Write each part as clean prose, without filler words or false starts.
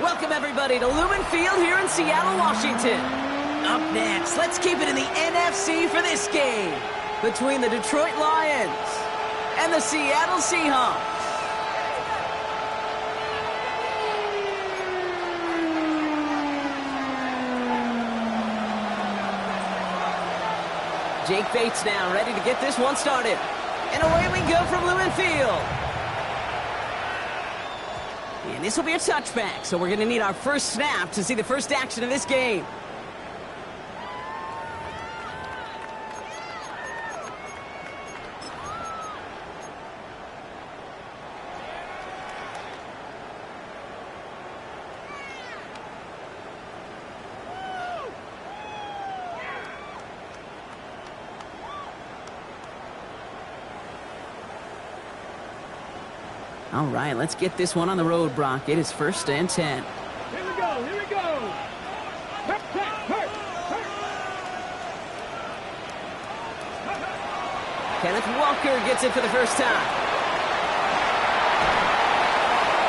Welcome, everybody, to Lumen Field here in Seattle, Washington. Up next, let's keep it in the NFC for this game between the Detroit Lions and the Seattle Seahawks. Jake Bates now ready to get this one started. And away we go from Lumen Field. And this will be a touchback, so we're going to need our first snap to see the first action of this game. All right, let's get this one on the road, Brock. It is 1st and 10. Here we go, here we go. Kenneth Walker gets it for the first time.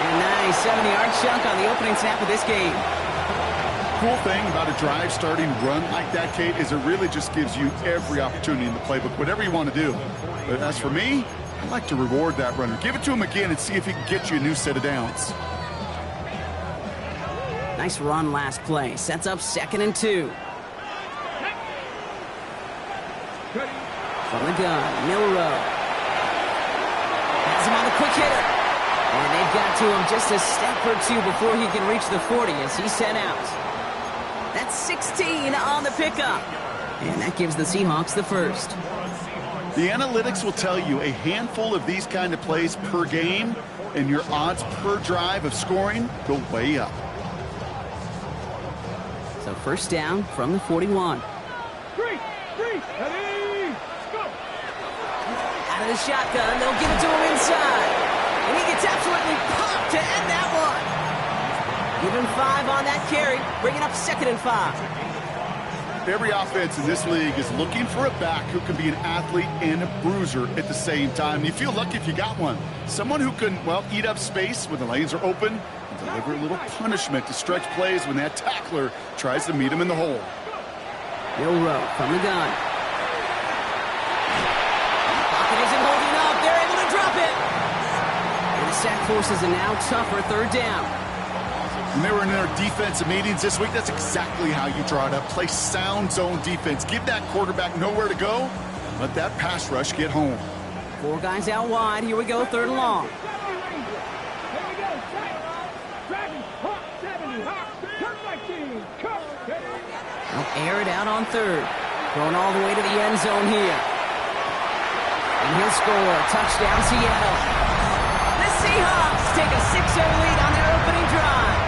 And nice 70-yard chunk on the opening snap of this game. Cool thing about a drive starting run like that, Kate, is it really just gives you every opportunity in the playbook, whatever you want to do. But as for me, I'd like to reward that runner. Give it to him again and see if he can get you a new set of downs. Nice run last play. Sets up 2nd and 2. From the gun, Milrow. Has him on the quick hitter. And they've got to him just a step or two before he can reach the 40 as he's sent out. That's 16 on the pickup. And that gives the Seahawks the first. The analytics will tell you a handful of these kind of plays per game, and your odds per drive of scoring go way up. So first down from the 41. Ready, go. Out of the shotgun, they'll give it to him inside. And he gets absolutely popped to end that one. Give him 5 on that carry, bringing up 2nd and 5. Every offense in this league is looking for a back who can be an athlete and a bruiser at the same time. You feel lucky if you got one. Someone who can, well, eat up space when the lanes are open and deliver a little punishment to stretch plays when that tackler tries to meet him in the hole. Milrow from the gun. Pocket isn't holding up. They're able to drop it. And the sack forces a now tougher 3rd down. When they were in their defensive meetings this week, that's exactly how you draw it up. Play sound zone defense. Give that quarterback nowhere to go. Let that pass rush get home. 4 guys out wide. Here we go, 3rd and long. They'll air it out on 3rd. Going all the way to the end zone here. And he'll score. Touchdown, Seattle. The Seahawks take a 6-0 lead on their opening drive.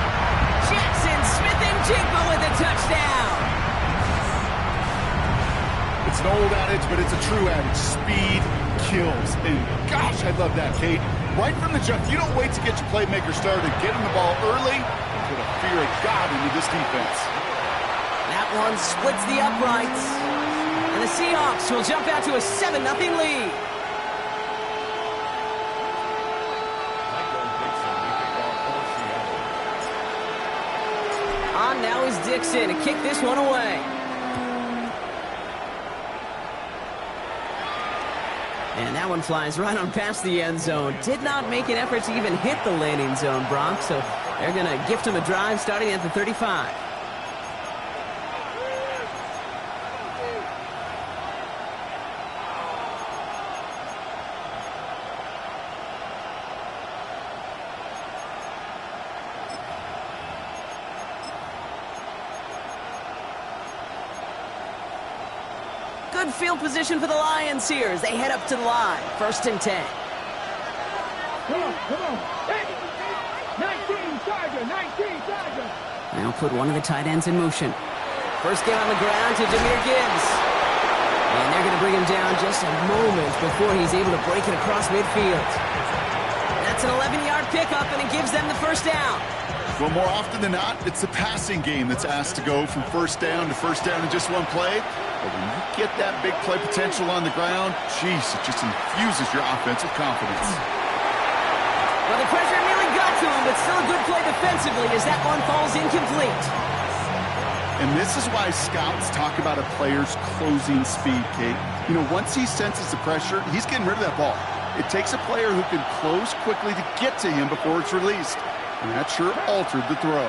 Smith-Njigba with a touchdown. It's an old adage, but it's a true adage. Speed kills. And gosh, I love that, Kate. Right from the jump, you don't wait to get your playmaker started. Get him the ball early and put a fear of God into this defense. That one splits the uprights. And the Seahawks will jump out to a 7-0 lead. Now is Dixon to kick this one away. And that one flies right on past the end zone. Did not make an effort to even hit the landing zone, Brock. So they're going to gift him a drive starting at the 35. Good field position for the Lions here as they head up to the line. 1st and 10. Come on. 19, Charger. Now put one of the tight ends in motion. First get on the ground to Jahmyr Gibbs. And they're going to bring him down just a moment before he's able to break it across midfield. That's an 11-yard pickup, and it gives them the first down. Well, more often than not, it's the passing game that's asked to go from first down in just one play. But when you get that big play potential on the ground, geez, it just infuses your offense with confidence. Well, the pressure nearly got to him, but still a good play defensively as that one falls incomplete. And this is why scouts talk about a player's closing speed, Kate. You know, once he senses the pressure, he's getting rid of that ball. It takes a player who can close quickly to get to him before it's released. And that sure altered the throw.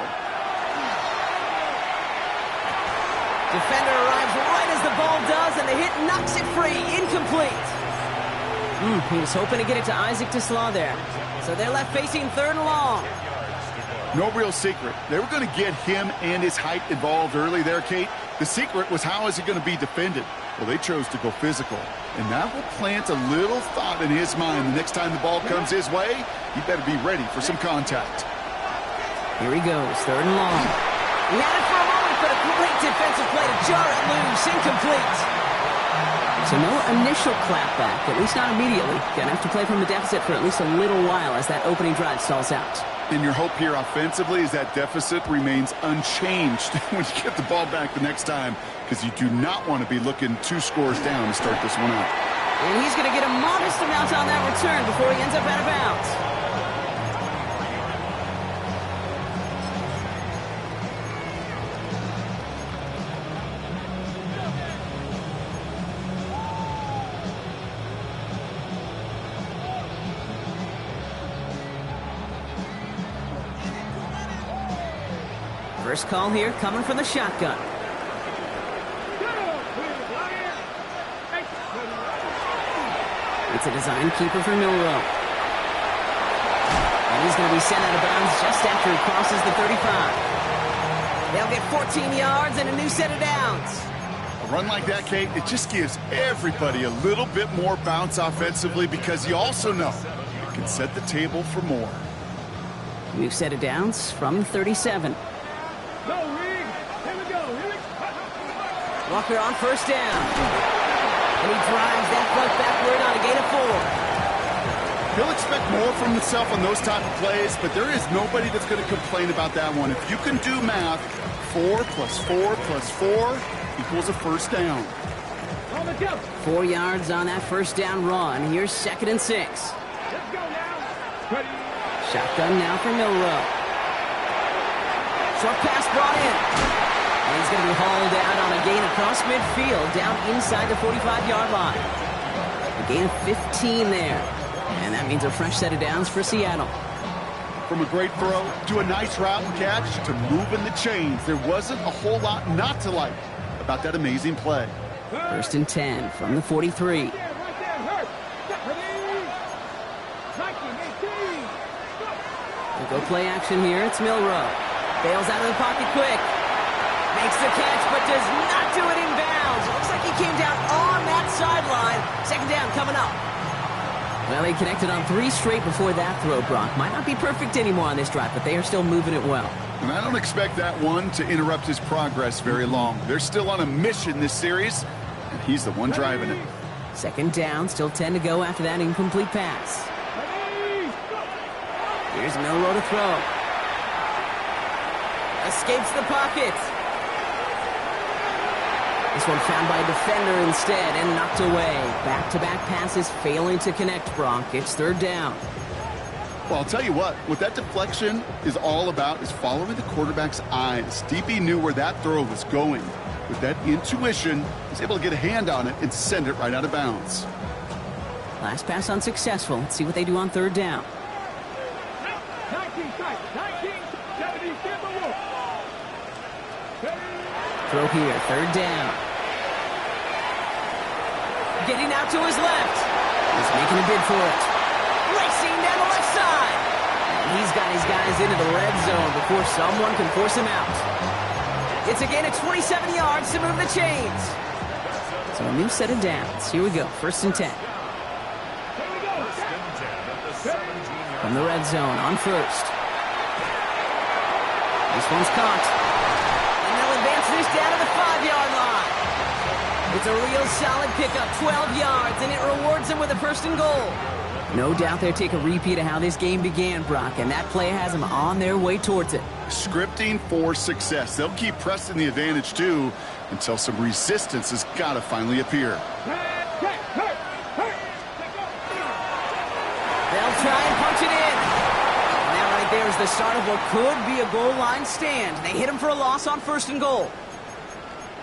Defender arrives right as the ball does, and the hit knocks it free. Incomplete. He was hoping to get it to Isaac to Slaw there. So they're left facing 3rd and long. No real secret. They were going to get him and his height involved early there, Kate. The secret was how is he going to be defended? Well, they chose to go physical. And that will plant a little thought in his mind. The next time the ball comes his way, he better be ready for some contact. Here he goes, 3rd and long. He had it for a moment, but a great defensive play to jar it loose. Incomplete. So no initial clapback, at least not immediately. Gonna have to play from the deficit for at least a little while as that opening drive stalls out. And your hope here offensively is that deficit remains unchanged when you get the ball back the next time, because you do not want to be looking 2 scores down to start this one out. And he's going to get a modest amount on that return before he ends up out of bounds. First call here coming from the shotgun. It's a design keeper for Milrow. And he's going to be sent out of bounds just after he crosses the 35. They'll get 14 yards and a new set of downs. A run like that, Kate, it just gives everybody a little bit more bounce offensively because you also know it can set the table for more. New set of downs from the 37. Go, Reed. Here we go. Walker on first down. And he drives that buck backward on a gain of 4. He'll expect more from himself on those type of plays, but there is nobody that's going to complain about that one. If you can do math, 4 plus 4 plus 4 equals a first down. 4 yards on that first down run. Here's 2nd and 6. Let's go now. Ready. Shotgun now for Milrow. Short pass brought in. And he's going to be hauled out on a gain across midfield down inside the 45-yard line. A gain of 15 there. And that means a fresh set of downs for Seattle. From a great throw to a nice route and catch to moving the chains, there wasn't a whole lot not to like about that amazing play. 1st and 10 from the 43. We'll go play action here. It's Milrow. Bails out of the pocket quick. Makes the catch, but does not do it in bounds. Looks like he came down on that sideline. 2nd down coming up. Well, he connected on 3 straight before that throw, Brock. Might not be perfect anymore on this drive, but they are still moving it well. And I don't expect that one to interrupt his progress very long. They're still on a mission this series, and he's the one driving it. 2nd down, still 10 to go after that incomplete pass. Here's Milrow to throw. Escapes the pocket. This one found by a defender instead and knocked away. Back-to-back passes failing to connect, Brock. It's 3rd down. Well, I'll tell you what that deflection is all about is following the quarterback's eyes. DB knew where that throw was going. With that intuition, he's able to get a hand on it and send it right out of bounds. Last pass unsuccessful. Let's see what they do on 3rd down. 1970. Throw here, 3rd down. Getting out to his left. He's making a bid for it. Racing down the left side. And he's got his guys into the red zone before someone can force him out. It's a gain of 27 yards to move the chains. So a new set of downs. Here we go, 1st and 10. From the red zone on 1st. This one's caught. And they'll advance this down to the 5-yard line. It's a real solid pickup, 12 yards, and it rewards them with a 1st and goal. No doubt they'll take a repeat of how this game began, Brock, and that play has them on their way towards it. Scripting for success. They'll keep pressing the advantage, too, until some resistance has got to finally appear. They'll try and punch it in. And that right there here's the start of what could be a goal line stand. They hit him for a loss on 1st and goal.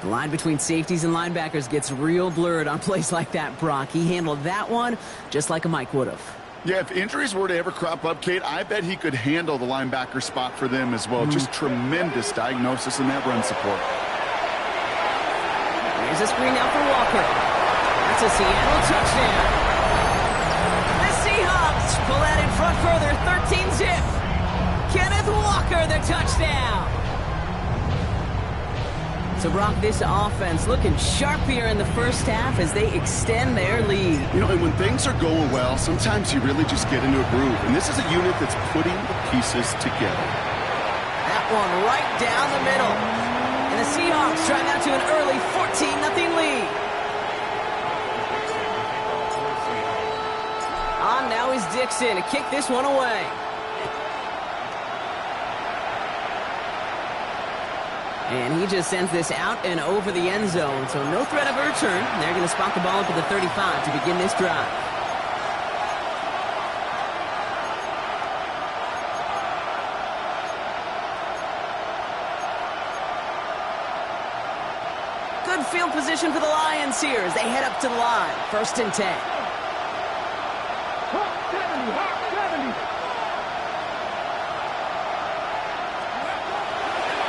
The line between safeties and linebackers gets real blurred on plays like that, Brock. He handled that one just like a Mike would have. Yeah, if injuries were to ever crop up, Kate, I bet he could handle the linebacker spot for them as well. Just tremendous diagnosis in that run support. Here's a screen now for Walker. That's a Seattle touchdown. The Seahawks pull out in front further, 13-zip. Kenneth Walker, the touchdown. So, Brock, this offense looking sharp here in the first half as they extend their lead. You know, and when things are going well, sometimes you really just get into a groove. And this is a unit that's putting the pieces together. That one right down the middle. And the Seahawks drive out to an early 14-0 lead. On now is Dixon to kick this one away. And he just sends this out and over the end zone. So no threat of a return. They're going to spot the ball up at the 35 to begin this drive. Good field position for the Lions here as they head up to the line. 1st and 10. Hawk 70, Hawk 70.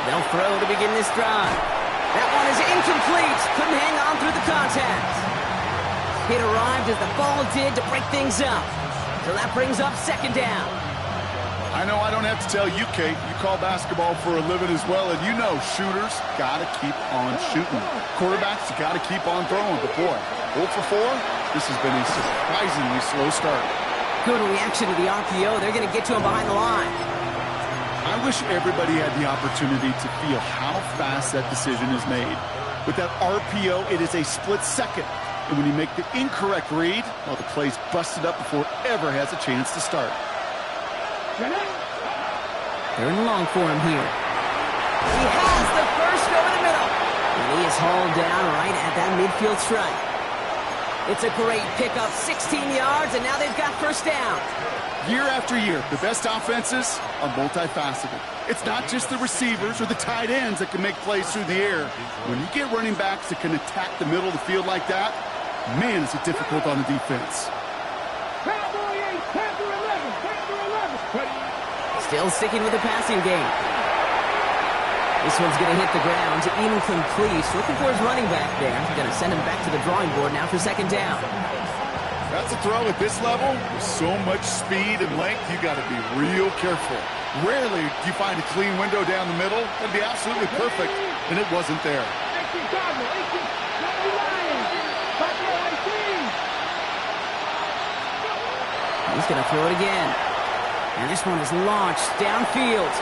They'll throw to begin this drive. That one is incomplete. Couldn't hang on through the contact. It arrived as the ball did to break things up. So that brings up 2nd down. I know I don't have to tell you, Kate. You call basketball for a living as well, and you know shooters got to keep on shooting. Quarterbacks got to keep on throwing. But boy, 0 for 4, this has been a surprisingly slow start. Good reaction to the RPO. They're going to get to him behind the line. I wish everybody had the opportunity to feel how fast that decision is made. With that RPO, it is a split second. And when you make the incorrect read, well, the play's busted up before it ever has a chance to start. They're in long for him here. He has the first over the middle. And he is hauled down right at that midfield stripe. It's a great pickup, 16 yards, and now they've got 1st down. Year after year, the best offenses are multifaceted. It's not just the receivers or the tight ends that can make plays through the air. When you get running backs that can attack the middle of the field like that, man, is it difficult on the defense. Cowboy 8, Panther 11, Panther 11. Still sticking with the passing game. This one's going to hit the ground, incomplete. Looking for his running back there. Going to send him back to the drawing board now for 2nd down. That's a throw at this level. With so much speed and length, you got to be real careful. Rarely do you find a clean window down the middle. That'd be absolutely perfect, and it wasn't there. 18 Cardinal, 18 Lions, Buffalo 18. He's going to throw it again. And this one is launched downfield.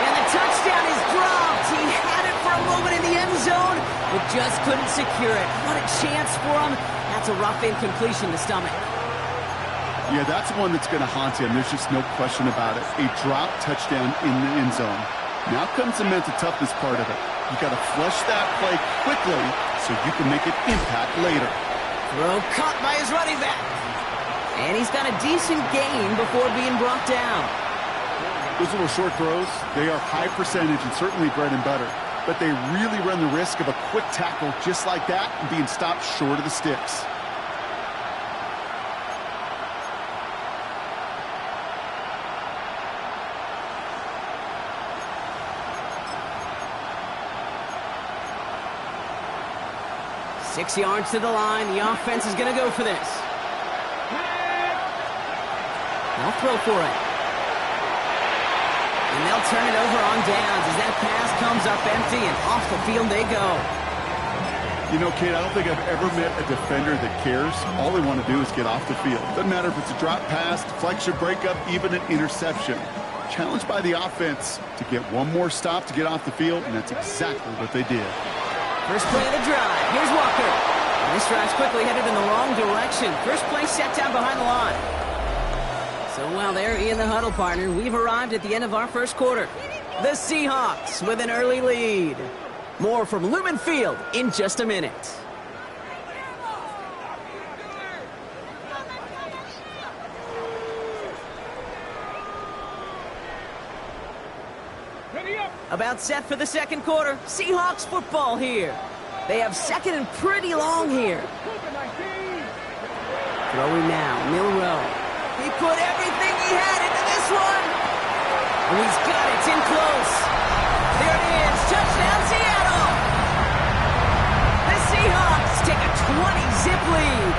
And the touchdown is dropped. He had it for a moment in the end zone, but just couldn't secure it. What a chance for him. That's a rough incompletion to stomach. Yeah, that's one that's going to haunt him. There's just no question about it. A drop touchdown in the end zone. Now comes the mental toughness part of it. You got to flush that play quickly so you can make an impact later. Throw caught by his running back. And he's got a decent gain before being brought down. Those little short throws, they are high percentage and certainly bread and butter. But they really run the risk of a quick tackle just like that and being stopped short of the sticks. Six yards to the line. The offense is going to go for this. They'll throw for it. And they'll turn it over on downs as that pass comes up empty and off the field they go. You know, Kate, I don't think I've ever met a defender that cares. All they want to do is get off the field. Doesn't matter if it's a drop pass, deflection, breakup, even an interception. Challenged by the offense to get one more stop to get off the field, and that's exactly what they did. First play of the drive. Here's Walker. And this drive's quickly headed in the wrong direction. First play set down behind the line. So while they're in the huddle, partner, we've arrived at the end of our first quarter. The Seahawks with an early lead. More from Lumen Field in just a minute. Ready up. About set for the second quarter. Seahawks football here. They have second and pretty long here. Super 19. Throwing now, Milrow. He put everything he had into this one. And he's got it. It's in close. There it is. Touchdown, Seattle. The Seahawks take a 20-zip lead.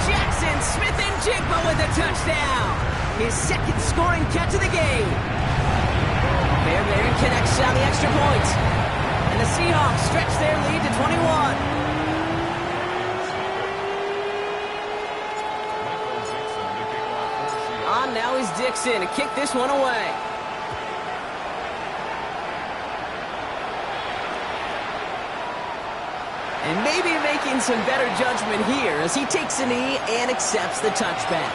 Jackson Smith-Njigba with a touchdown. His second scoring catch of the game. Fairbairn connects on the extra point. And the Seahawks stretch their lead to 21. On now is Dixon to kick this one away. And maybe making some better judgment here as he takes a knee and accepts the touchback.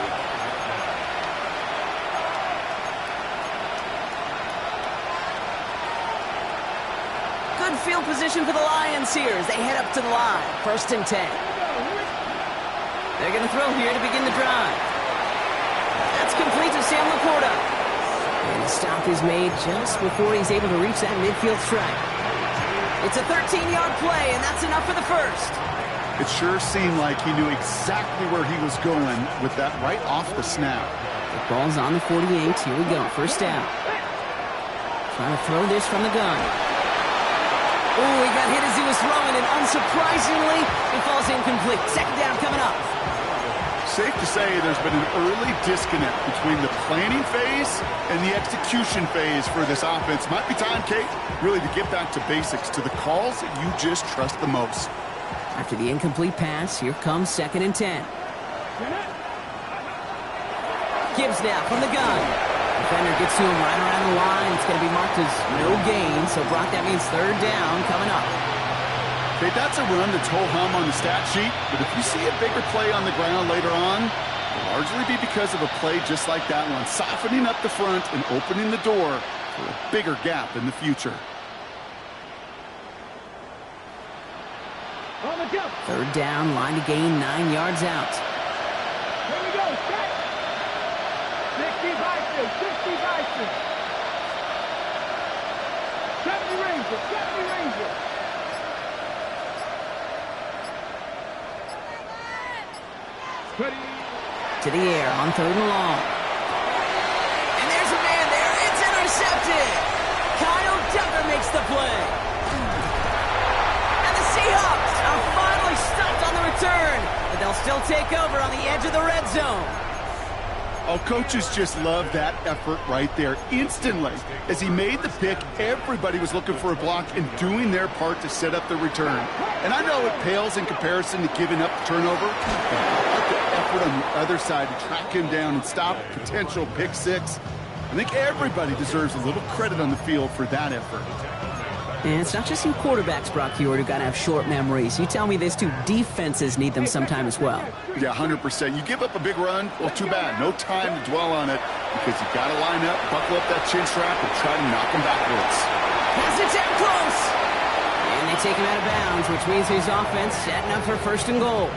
Good field position for the Lions here as they head up to the line. 1st and 10. They're going to throw here to begin the drive. That's complete to Sam Laporta. And the stop is made just before he's able to reach that midfield stripe. It's a 13-yard play, and that's enough for the first. It sure seemed like he knew exactly where he was going with that right off the snap. The ball's on the 48. Here we go. First down. Trying to throw this from the gun. Oh, he got hit as he was throwing, and unsurprisingly, it falls incomplete. Second down coming up. Safe to say there's been an early disconnect between the planning phase and the execution phase for this offense. Might be time, Kate, really to get back to basics, to the calls that you just trust the most. After the incomplete pass, here comes 2nd and 10. Gibbs now from the gun. Defender gets to him right around the line. It's going to be marked as no gain. So, Brock, that means 3rd down coming up. Okay, that's a run that's ho-hum on the stat sheet, but if you see a bigger play on the ground later on, it'll largely be because of a play just like that one, softening up the front and opening the door for a bigger gap in the future. On the jump. 3rd down, line to gain 9 yards out. Here we go. Set. 60 Bison. 60 Bison. 70 Rangers. 70 Rangers. To the air on 3rd and long. And there's a man there. It's intercepted. Kyle Duggar makes the play. And the Seahawks are finally stopped on the return. But they'll still take over on the edge of the red zone. Oh, coaches just love that effort right there. Instantly, as he made the pick, everybody was looking for a block and doing their part to set up the return. And I know it pales in comparison to giving up the turnover, but the effort on the other side to track him down and stop a potential pick six, I think everybody deserves a little credit on the field for that effort. And it's not just you quarterbacks, Brock Huard, who got to have short memories. You tell me this too, defenses need them sometime as well. Yeah, 100%. You give up a big run, well, too bad. No time to dwell on it because you got to line up, buckle up that chin strap, and try to knock him backwards. Pass it down close. And they take him out of bounds, which means his offense setting up for 1st and goal.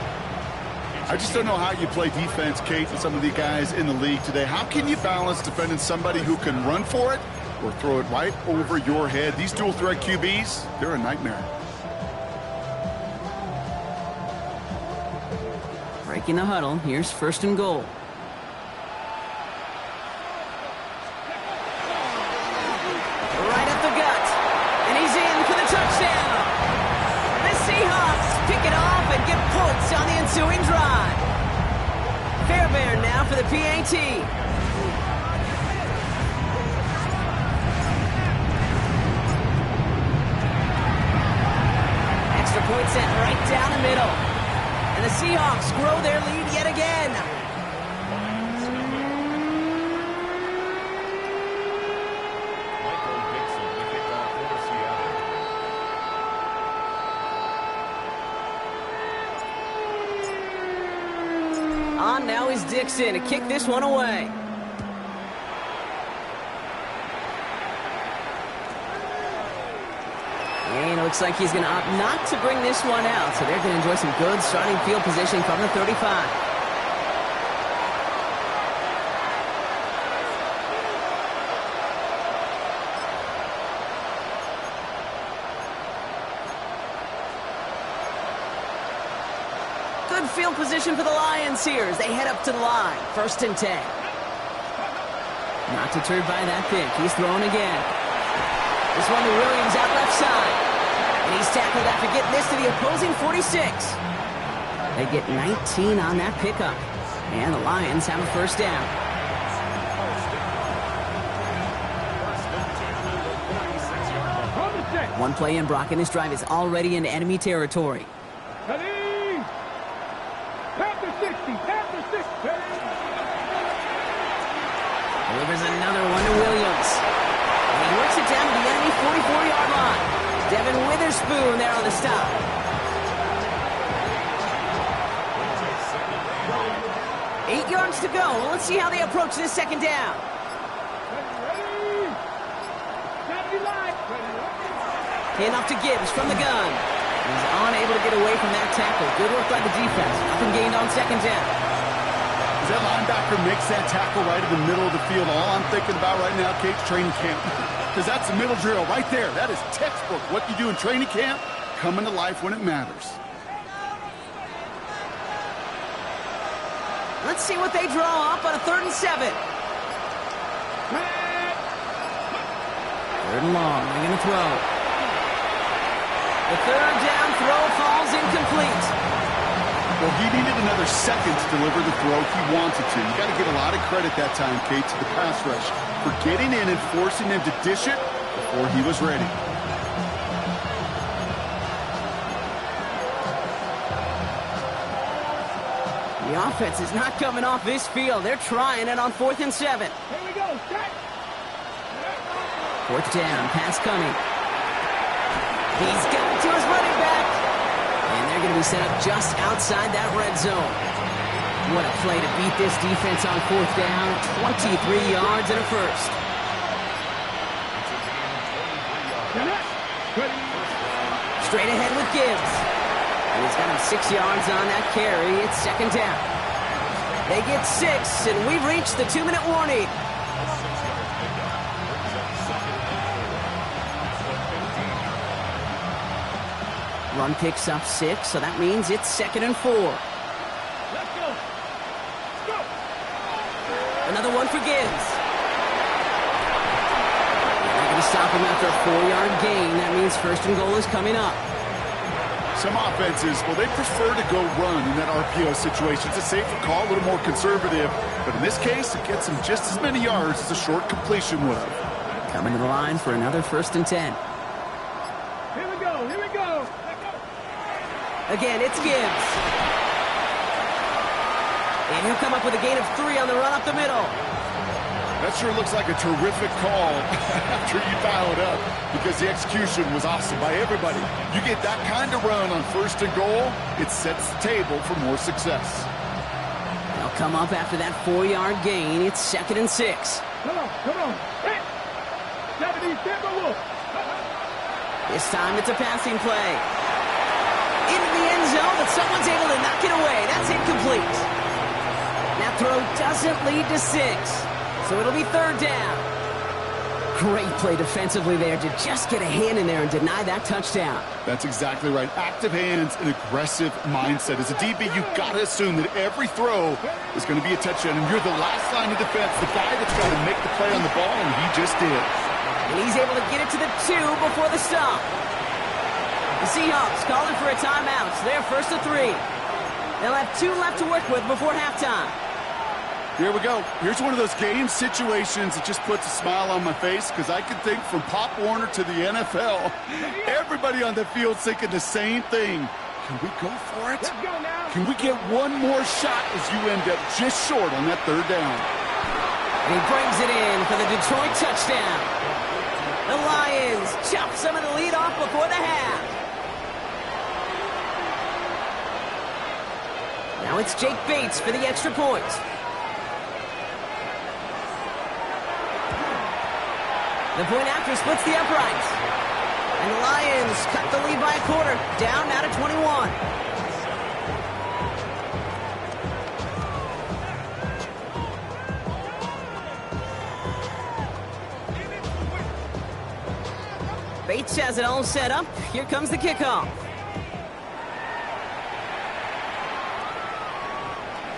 I just don't know how you play defense, Kate, and some of the guys in the league today. How can you balance defending somebody who can run for it or throw it right over your head? These dual-threat QBs, they're a nightmare. Breaking the huddle, here's 1st and goal. Right up the gut, and he's in for the touchdown. The Seahawks pick it off and get points on the ensuing drive. Fairbairn now for the PAT. Point set right down the middle. And the Seahawks grow their lead yet again. On now is Dixon to kick this one away. And it looks like he's going to opt not to bring this one out. So they're going to enjoy some good starting field position from the 35. Good field position for the Lions here as they head up to the line. 1st and 10. Not deterred by that pick. He's throwing again. This one to Williams out left side. And he's tackled after getting this to the opposing 46. They get 19 on that pickup. And the Lions have a 1st down. One play in, Brock, and this drive is already in enemy territory. Delivers another one to Williams. And he works it down to the enemy 44-yard line. Devin Witherspoon there on the stop. Eight yards to go. Let's see how they approach this 2nd down. Handoff to Gibbs from the gun. He's unable to get away from that tackle. Good work by the defense. Nothing gained on 2nd down. As that linebacker makes that tackle right in the middle of the field, all I'm thinking about right now, Kate's training camp. Because that's the middle drill right there. That is textbook. What you do in training camp, coming to life when it matters. Let's see what they draw up on a 3rd and 7. 3rd and long. They're going to throw. The 3rd down throw falls incomplete. Well, he needed another second to deliver the throw he wanted to. You got to give a lot of credit that time, Kate, to the pass rush for getting in and forcing him to dish it before he was ready. The offense is not coming off this field. They're trying it on 4th and 7. Here we go, set. 4th down, pass coming. He's got it to his running back. And they're going to be set up just outside that red zone. What a play to beat this defense on 4th down. 23 yards and a 1st. Straight ahead with Gibbs. And he's got him 6 yards on that carry. It's 2nd down. They get 6, and we've reached the 2-minute warning. Run picks up 6, so that means it's 2nd and 4. Let's go. Go. Another one for Gibbs. They're going to stop him after a 4-yard gain. That means 1st and goal is coming up. Some offenses, well, they prefer to go run in that RPO situation. It's a safer call, a little more conservative. But in this case, it gets him just as many yards as a short completion would have. Coming to the line for another 1st and 10. Here we go. Here we go. Again, it's Gibbs. And he'll come up with a gain of 3 on the run up the middle. That sure looks like a terrific call after you dial it up, because the execution was awesome by everybody. You get that kind of run on 1st and goal, it sets the table for more success. They'll come up after that 4-yard gain. It's 2nd and 6. Come on, come on. Hey. 70, Timberwolf. This time it's a passing play. Into the end zone, but someone's able to knock it away. That's incomplete. That throw doesn't lead to 6. So it'll be 3rd down. Great play defensively there to just get a hand in there and deny that touchdown. That's exactly right. Active hands and aggressive mindset. As a DB, you've got to assume that every throw is going to be a touchdown, and you're the last line of defense, the guy that's got to make the play on the ball, and he just did. And he's able to get it to the 2 before the stop. The Seahawks calling for a timeout. So they're 1st and 3. They'll have 2 left to work with before halftime. Here we go. Here's one of those game situations that just puts a smile on my face, because I can think from Pop Warner to the NFL, everybody on the field's thinking the same thing. Can we go for it? Let's go now. Can we get one more shot as you end up just short on that 3rd down? And he brings it in for the Detroit touchdown. The Lions chop some of the lead off before the half. Now it's Jake Bates for the extra point. The point after splits the uprights. And the Lions cut the lead by a quarter, down now to 21. Bates has it all set up. Here comes the kickoff.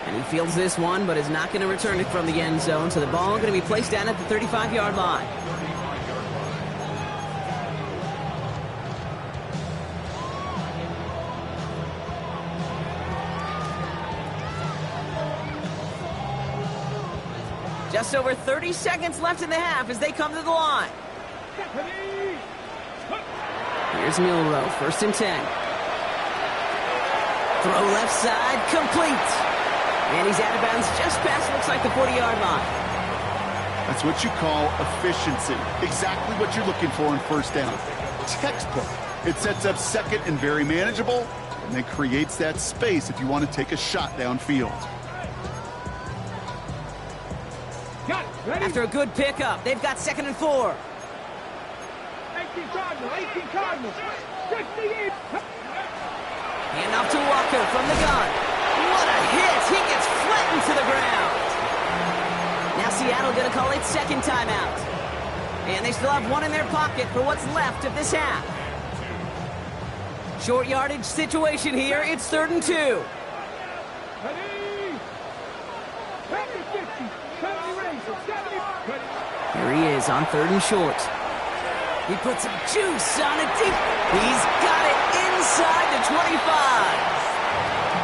And he fields this one, but is not going to return it from the end zone, so the ball going to be placed down at the 35-yard line. Just over 30 seconds left in the half as they come to the line. Here's Milroe, 1st and 10. Throw left side, complete. And he's out of bounds just past, looks like, the 40-yard line. That's what you call efficiency. Exactly what you're looking for in 1st down. Textbook. It sets up 2nd and very manageable, and then creates that space if you want to take a shot downfield. After a good pickup, they've got 2nd and 4. 18 Cardinals. 68. Hand off to Walker from the gun. What a hit! He gets flattened to the ground. Now Seattle going to call its 2nd timeout. And they still have one in their pocket for what's left of this half. Short yardage situation here. It's 3rd and 2. Here he is on 3rd and short. He puts some juice on it deep. He's got it inside the 25.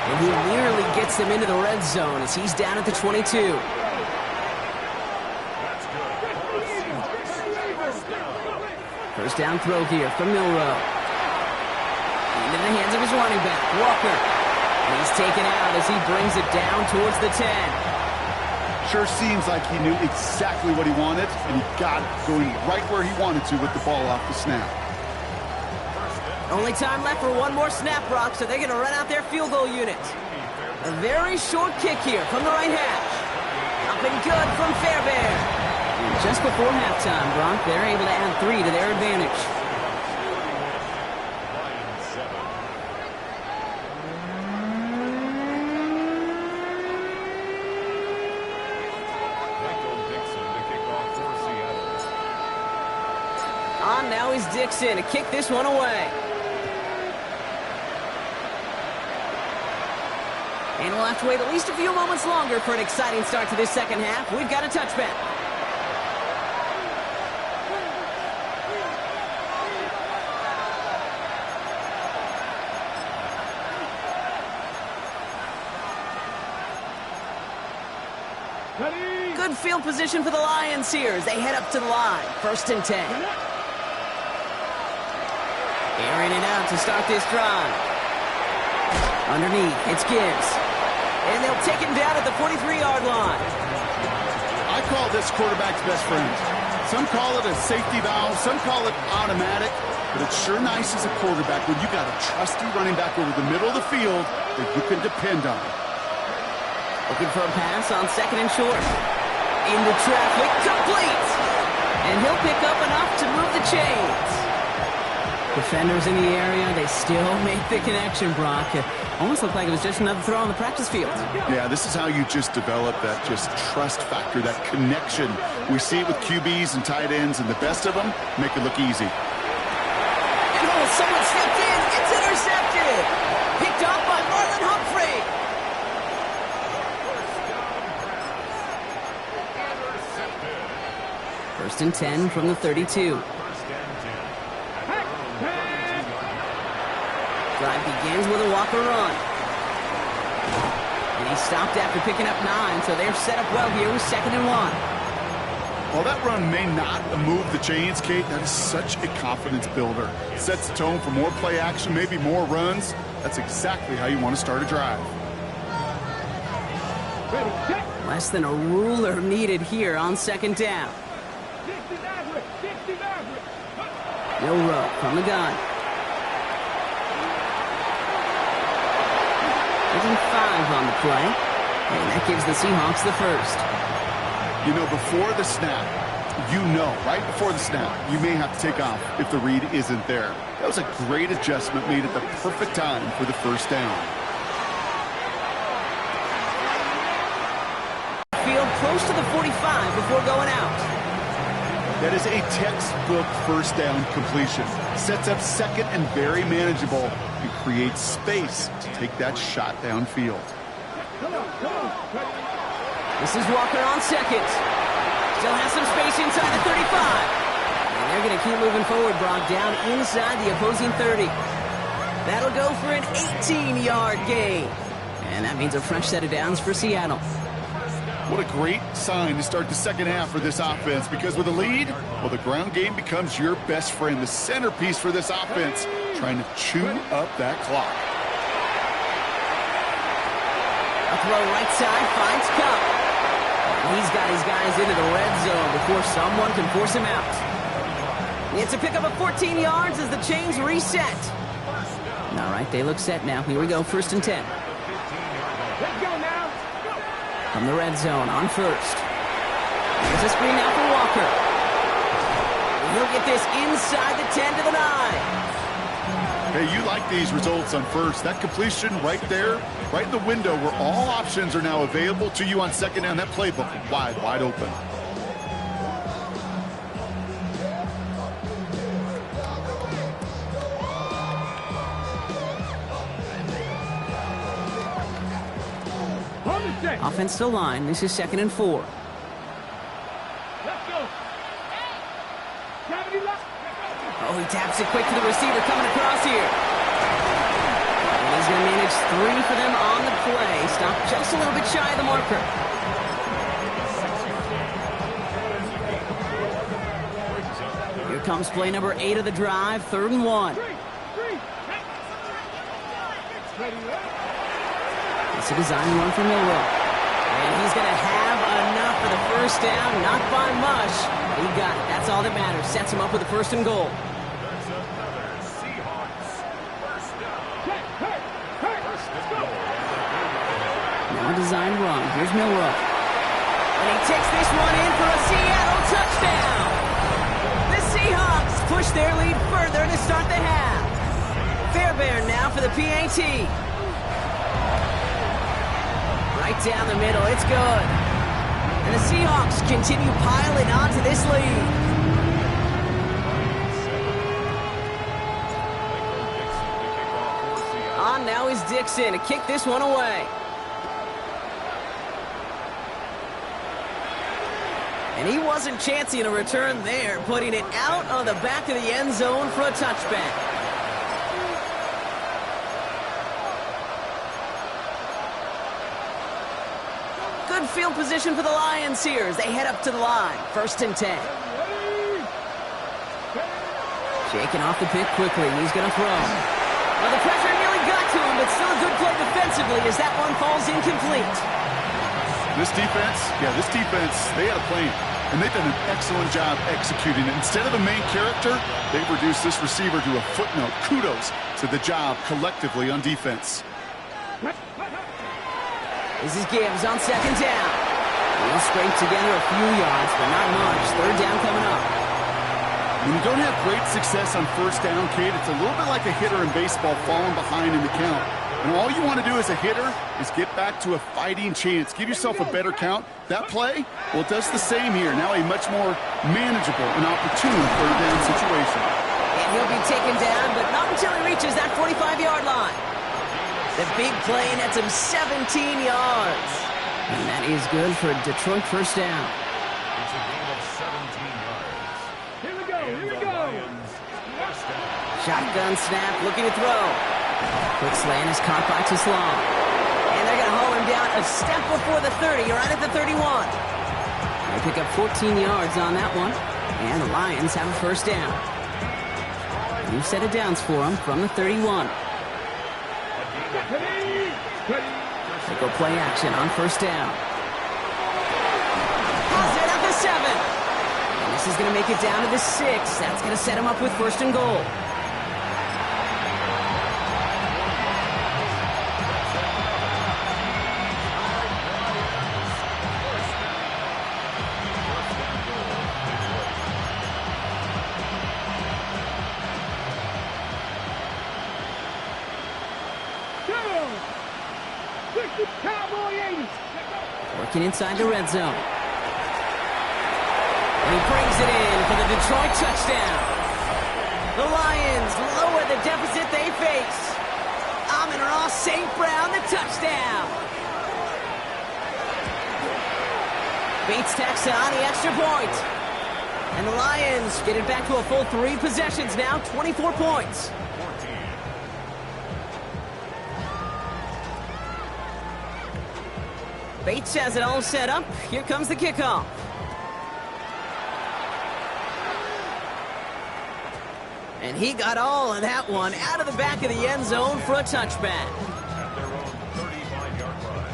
And he nearly gets them into the red zone as he's down at the 22. First down throw here from Milroe. Into the hands of his running back, Walker. And he's taken out as he brings it down towards the 10. Sure seems like he knew exactly what he wanted, and he got it, going right where he wanted to with the ball off the snap. Only time left for one more snap, Brock, so they're going to run out their field goal unit. A very short kick here from the right hash. Up and good from Fairbairn. And just before halftime, Brock, they're able to add 3 to their advantage. On now is Dixon to kick this one away. And we'll have to wait at least a few moments longer for an exciting start to this 2nd half. We've got a touchback. Good field position for the Lions here as they head up to the line. 1st and 10. Airing it out to start this drive. Underneath, it's Gibbs. And they'll take him down at the 43-yard line. I call this quarterback's best friend. Some call it a safety valve, some call it automatic, but it's sure nice as a quarterback when you got a trusty running back over the middle of the field that you can depend on. Looking for a pass on 2nd and short. Into traffic, complete! And he'll pick up enough to move the chains. Defenders in the area, they still make the connection, Brock. It almost looked like it was just another throw on the practice field. Yeah, this is how you just develop that just trust factor, that connection. We see it with QBs and tight ends, and the best of them make it look easy. And someone stepped in. It's intercepted. Picked up by Marlon Humphrey. 1st and 10 from the 32. Drive begins with a Walker run. And he stopped after picking up 9, so they're set up well here with 2nd and 1. While that run may not move the chains, Kate, that is such a confidence builder. Sets the tone for more play action, maybe more runs. That's exactly how you want to start a drive. Less than a ruler needed here on 2nd down. Milroe from the gun. 5 on the play, and that gives the Seahawks the 1st. You know, before the snap, right before the snap, you may have to take off if the read isn't there. That was a great adjustment made at the perfect time for the 1st down. Field close to the 45 before going out. That is a textbook 1st down completion. Sets up 2nd and very manageable. And creates space to take that shot downfield. This is Walker on second. Still has some space inside the 35. And they're going to keep moving forward, Brock, down inside the opposing 30. That'll go for an 18-yard gain. And that means a fresh set of downs for Seattle. What a great sign to start the second half for this offense, because with a lead, well, the ground game becomes your best friend, the centerpiece for this offense, trying to chew up that clock. A throw right side finds Cup. He's got his guys into the red zone before someone can force him out. It's a pickup of 14 yards as the chains reset. All right, they look set now. Here we go, 1st and 10. Let's go now. From the red zone on first. There's a screen now for Walker. He'll get this inside the 10 to the 9. Hey, you like these results on first. That completion right there, right in the window where all options are now available to you on second down. That playbook wide open. Offensive line. This is 2nd and 4. Let's go. Gravity left. Oh, he taps it quick to the receiver coming across here. And he's going to manage 3 for them on the play. Stop just a little bit shy of the marker. Here comes play number 8 of the drive, 3rd and 1. It's a design run for Milrow. And he's going to have enough for the first down, not by much. He got it. That's all that matters. Sets him up with a 1st and goal. That's another Seahawks first down. Now a design run. Here's Milrow. And he takes this one in for a Seattle touchdown. The Seahawks push their lead further to start the half. Fairbairn now for the PAT. Right down the middle. It's good. And the Seahawks continue piling onto this lead. On now is Dixon to kick this one away. And he wasn't chancing a return there, putting it out on the back of the end zone for a touchback. Good field position for the Lions here as they head up to the line. 1st and 10. Shaking off the pick quickly. He's going to throw. Well, the pressure nearly got to him, but still a good play defensively as that one falls incomplete. This defense, they had a plan, and they've done an excellent job executing it. Instead of the main character, they've reduced this receiver to a footnote. Kudos to the job collectively on defense. This is Gibbs on 2nd down. He'll scrape together a few yards, but not much. 3rd down coming up. When you don't have great success on 1st down, Kate, it's a little bit like a hitter in baseball falling behind in the count. And all you want to do as a hitter is get back to a fighting chance. Give yourself a better count. That play, well, it does the same here. Now a much more manageable and opportune 3rd down situation. And he'll be taken down, but not until he reaches that 45-yard line. The big play nets him 17 yards. And that is good for a Detroit 1st down. It's a gain of 17 yards. Here we go. Shotgun snap, looking to throw. Quick slant is caught by Teslam. And they're going to haul him down a step before the 30, right at the 31. They pick up 14 yards on that one. And the Lions have a 1st down. New set of downs for them from the 31. They go play action on 1st down. Has it at the 7. And this is going to make it down to the 6. That's going to set him up with 1st and goal. Working inside the red zone. And he brings it in for the Detroit touchdown. The Lions lower the deficit they face. Amon-Ra St. Brown, the touchdown. Bates tacks on the extra point. And the Lions get it back to a full 3 possessions now, 24 points. 14. Bates has it all set up. Here comes the kickoff. And he got all of that one out of the back of the end zone for a touchback. At their own 35-yard line.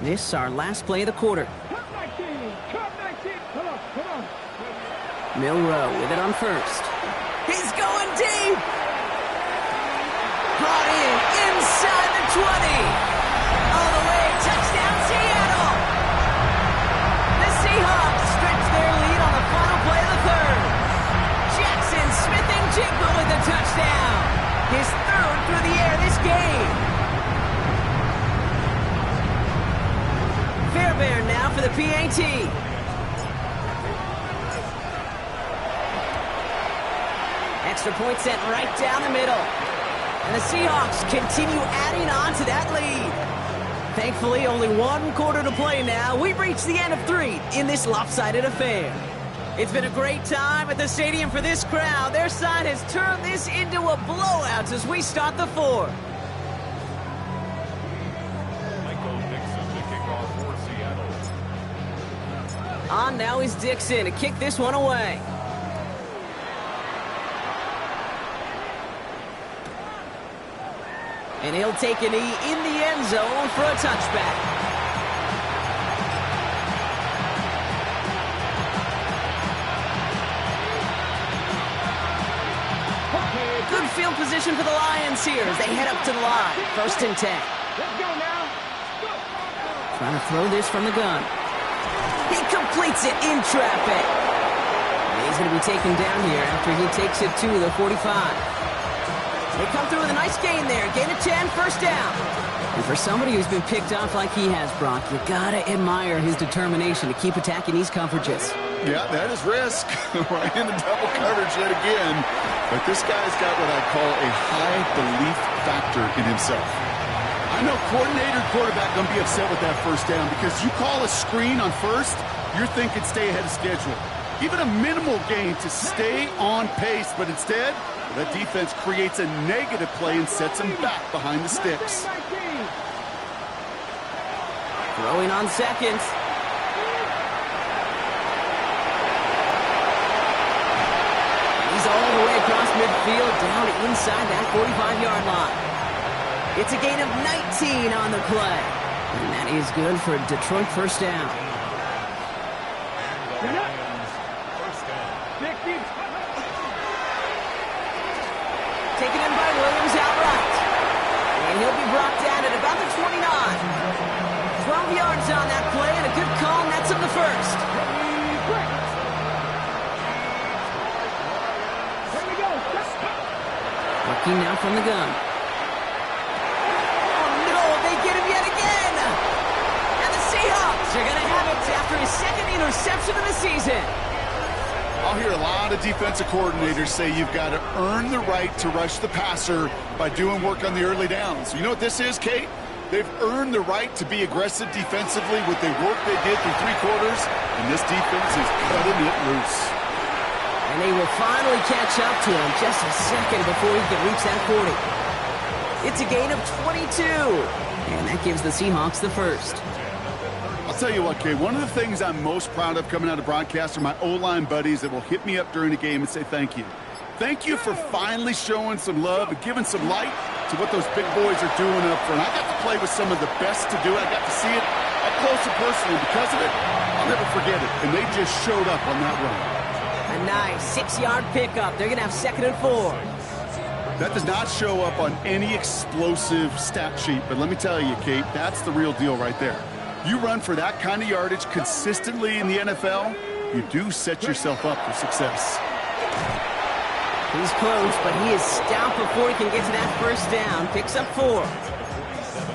This is our last play of the quarter. Cut 19. Cut 19. Come on, come on. Milrow with it on first. He's going deep. Brought in inside the 20. All the way. Touchdown, Seattle. The Seahawks stretch their lead on the final play of the third. Jackson smithing Jigba with the touchdown. His third through the air this game. Fairbairn now for the PAT. Extra point sent right down the middle. And the Seahawks continue adding on to that lead. Thankfully, only 1 quarter to play now. We've reached the end of 3 in this lopsided affair. It's been a great time at the stadium for this crowd. Their side has turned this into a blowout as we start the 4th. Michael Dixon to kick off for Seattle. On now is Dixon to kick this one away. And he'll take a knee in the end zone for a touchback. Good field position for the Lions here as they head up to the line. 1st and 10. Let's go now. Go. Trying to throw this from the gun. He completes it in traffic. And he's going to be taken down here after he takes it to the 45. They come through with a nice gain there. Gain of 10, 1st down. And for somebody who's been picked off like he has, Brock, you gotta admire his determination to keep attacking these coverages. Yeah, that is risk. Right into double coverage yet again. But this guy's got what I call a high belief factor in himself. I know coordinator and quarterback going to be upset with that 1st down because you call a screen on 1st, you're thinking stay ahead of schedule. Even a minimal gain to stay on pace, but instead, that defense creates a negative play and sets him back behind the sticks. Throwing on 2nd. He's all the way across midfield, down inside that 45-yard line. It's a gain of 19 on the play. And that is good for a Detroit 1st down. Taken in by Williams outright. And he'll be brought down at about the 29. 12 yards on that play and a good call nets him the 1st. Working now from the gun. Oh no, they get him yet again. And the Seahawks are going to have it after his 2nd interception of the season. I'll hear a lot of defensive coordinators say you've got to earn the right to rush the passer by doing work on the early downs. You know what this is, Kate? They've earned the right to be aggressive defensively with the work they did through 3 quarters, and this defense is cutting it loose. And they will finally catch up to him just a second before he can reach that 40. It's a gain of 22, and that gives the Seahawks the 1st. I'll tell you what, Kate, one of the things I'm most proud of coming out of broadcast are my O-line buddies that will hit me up during the game and say thank you. Thank you for finally showing some love and giving some light to what those big boys are doing up front. I got to play with some of the best to do it. I got to see it up close and personal. Because of it, I'll never forget it. And they just showed up on that run. A nice 6-yard pickup. They're going to have 2nd and 4. That does not show up on any explosive stat sheet. But let me tell you, Kate, that's the real deal right there. You run for that kind of yardage consistently in the NFL, you do set yourself up for success. He's close, but he is stopped before he can get to that 1st down. Picks up 4.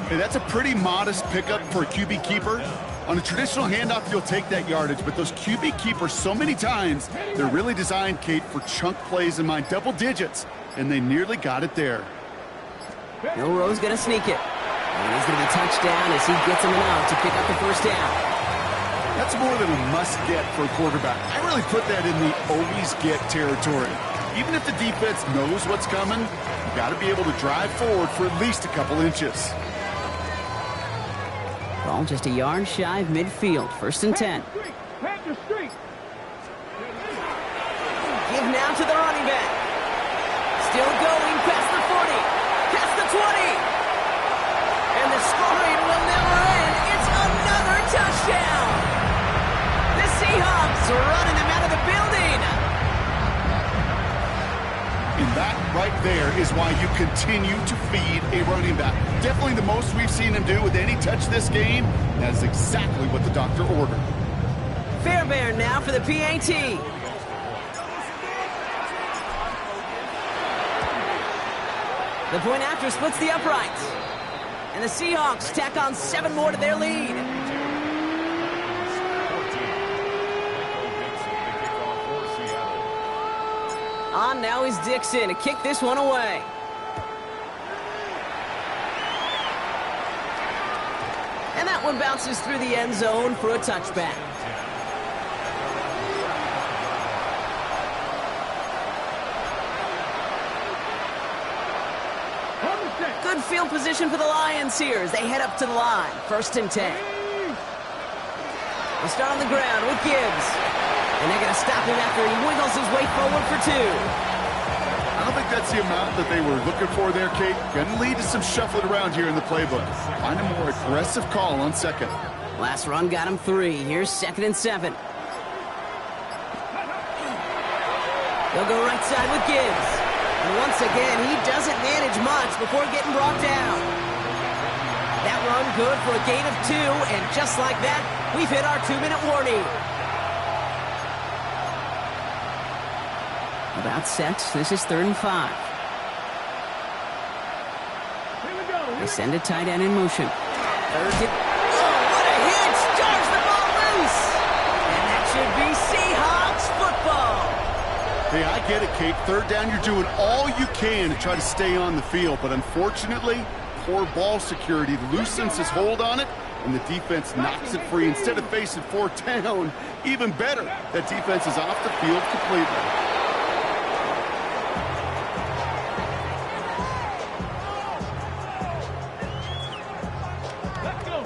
Hey, that's a pretty modest pickup for a QB keeper. On a traditional handoff, you'll take that yardage, but those QB keepers, so many times, they're really designed, Kate, for chunk plays in my double digits, and they nearly got it there. Milroe's going to sneak it. And he's going to be touched down as he gets him enough to pick up the first down. That's more than a must-get for a quarterback. I really put that in the always-get territory. Even if the defense knows what's coming, you got to be able to drive forward for at least a couple inches. Ball just a yard shy of midfield. 1st and 10. Panther Street. Give now to the running back. Still going past the 40. Past the 20. And the scoring will never end. It's another touchdown. The Seahawks are running them out of the building. And that right there is why you continue to feed a running back. Definitely the most we've seen him do with any touch this game. That is exactly what the doctor ordered. Fairbairn now for the PAT. The point after splits the uprights. And the Seahawks tack on 7 more to their lead. On now is Dixon to kick this one away. And that one bounces through the end zone for a touchback. Good field position for the Lions here as they head up to the line. 1st and 10. They'll start on the ground with Gibbs. And they're going to stop him after he wiggles his way forward for 2. I don't think that's the amount that they were looking for there, Kate. Going to lead to some shuffling around here in the playbook. Find a more aggressive call on 2nd. Last run got him 3. Here's 2nd and 7. They'll go right side with Gibbs. And once again, he doesn't manage much before getting brought down. That run good for a gain of 2, and just like that, we've hit our 2-minute warning. About set. This is 3rd and 5. They send a tight end in motion. Third and... Oh, what a hit! Charge the ball loose! And that should be Seahawks football. Hey, I get it, Kate. 3rd down, you're doing all you can to try to stay on the field. But unfortunately, poor ball security loosens his hold on it, and the defense knocks it free. Instead of facing 4th down, even better, that defense is off the field completely.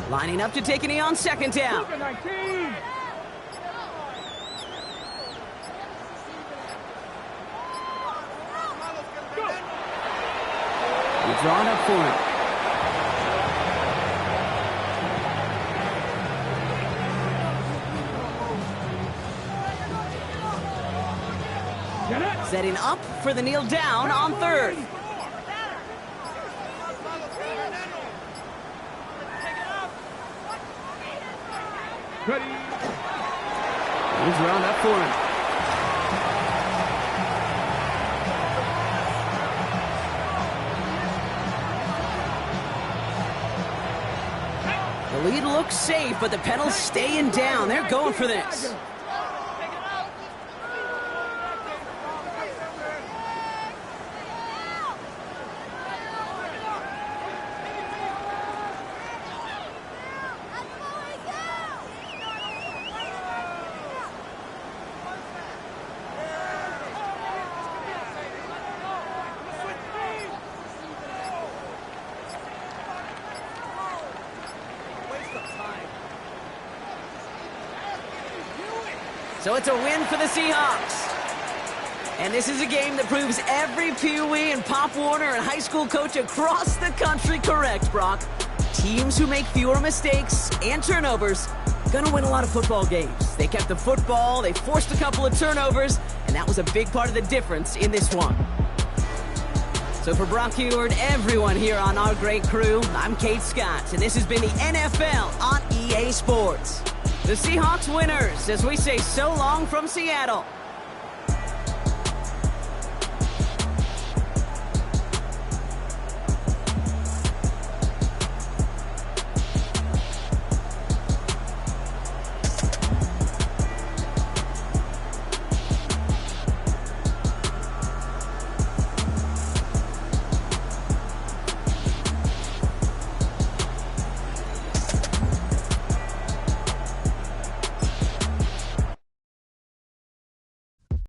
Lining up to take a knee on 2nd down. He's drawn up for it. Setting up for the kneel down on 3rd. Ready. He's drawn up for him. The lead looks safe, but the pedals staying down. They're going for this. So it's a win for the Seahawks. And this is a game that proves every Pee Wee and Pop Warner and high school coach across the country correct, Brock. Teams who make fewer mistakes and turnovers gonna win a lot of football games. They kept the football, they forced a couple of turnovers, and that was a big part of the difference in this one. So for Brock Eward, everyone here on our great crew, I'm Kate Scott, and this has been the NFL on EA Sports. The Seahawks winners, as we say so long from Seattle.